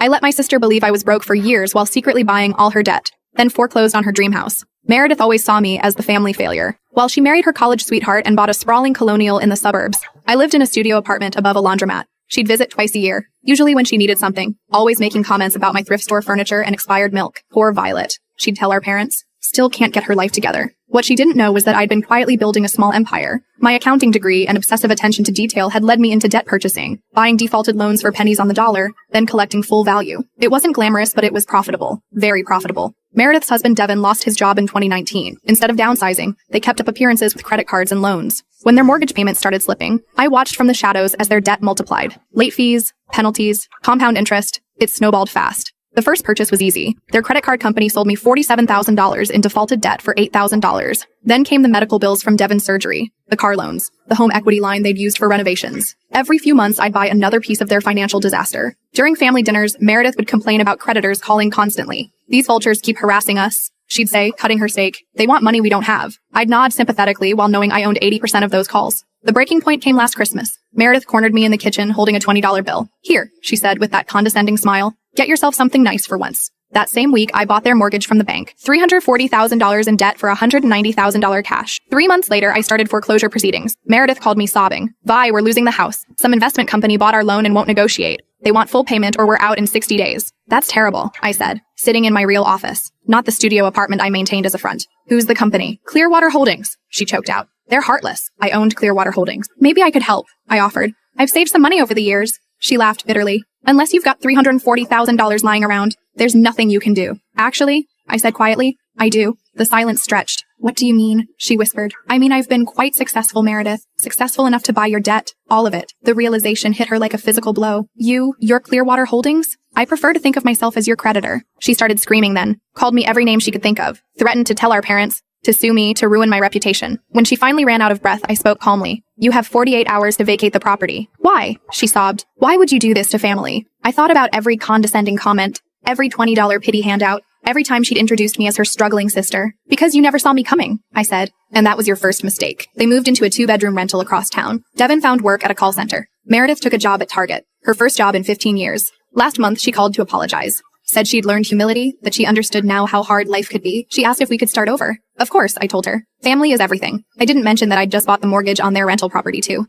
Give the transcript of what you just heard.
I let my sister believe I was broke for years while secretly buying all her debt, then foreclosed on her dream house. Meredith always saw me as the family failure. While she married her college sweetheart and bought a sprawling colonial in the suburbs, I lived in a studio apartment above a laundromat. She'd visit twice a year, usually when she needed something, always making comments about my thrift store furniture and expired milk. Poor Violet, she'd tell our parents. Still can't get her life together. What she didn't know was that I'd been quietly building a small empire. My accounting degree and obsessive attention to detail had led me into debt purchasing, buying defaulted loans for pennies on the dollar, then collecting full value. It wasn't glamorous, but it was profitable. Very profitable. Meredith's husband Devin lost his job in 2019. Instead of downsizing, they kept up appearances with credit cards and loans. When their mortgage payments started slipping, I watched from the shadows as their debt multiplied. Late fees, penalties, compound interest. It snowballed fast. The first purchase was easy. Their credit card company sold me $47,000 in defaulted debt for $8,000. Then came the medical bills from Devin's surgery, the car loans, the home equity line they'd used for renovations. Every few months, I'd buy another piece of their financial disaster. During family dinners, Meredith would complain about creditors calling constantly. "These vultures keep harassing us," she'd say, cutting her steak. "They want money we don't have." I'd nod sympathetically while knowing I owned 80% of those calls. The breaking point came last Christmas. Meredith cornered me in the kitchen holding a $20 bill. "Here," she said with that condescending smile. "Get yourself something nice for once." That same week, I bought their mortgage from the bank. $340,000 in debt for $190,000 cash. 3 months later, I started foreclosure proceedings. Meredith called me sobbing. "Vi, we're losing the house. Some investment company bought our loan and won't negotiate. They want full payment or we're out in 60 days. "That's terrible," I said, sitting in my real office, not the studio apartment I maintained as a front. "Who's the company?" "Clearwater Holdings," she choked out. "They're heartless." I owned Clearwater Holdings. "Maybe I could help," I offered. "I've saved some money over the years." She laughed bitterly. "Unless you've got $340,000 lying around, there's nothing you can do." "Actually," I said quietly, "I do." The silence stretched. "What do you mean?" she whispered. "I mean, I've been quite successful, Meredith. Successful enough to buy your debt. All of it." The realization hit her like a physical blow. Your Clearwater Holdings? I prefer to think of myself as your creditor." She started screaming then, called me every name she could think of, threatened to tell our parents, to sue me, to ruin my reputation. When she finally ran out of breath, I spoke calmly. "You have 48 hours to vacate the property." "Why?" she sobbed. "Why would you do this to family?" I thought about every condescending comment, every $20 pity handout, every time she'd introduced me as her struggling sister. "Because you never saw me coming," I said. "And that was your first mistake." They moved into a 2-bedroom rental across town. Devin found work at a call center. Meredith took a job at Target, her first job in 15 years. Last month, she called to apologize. Said she'd learned humility, that she understood now how hard life could be. She asked if we could start over. Of course, I told her. Family is everything. I didn't mention that I'd just bought the mortgage on their rental property too.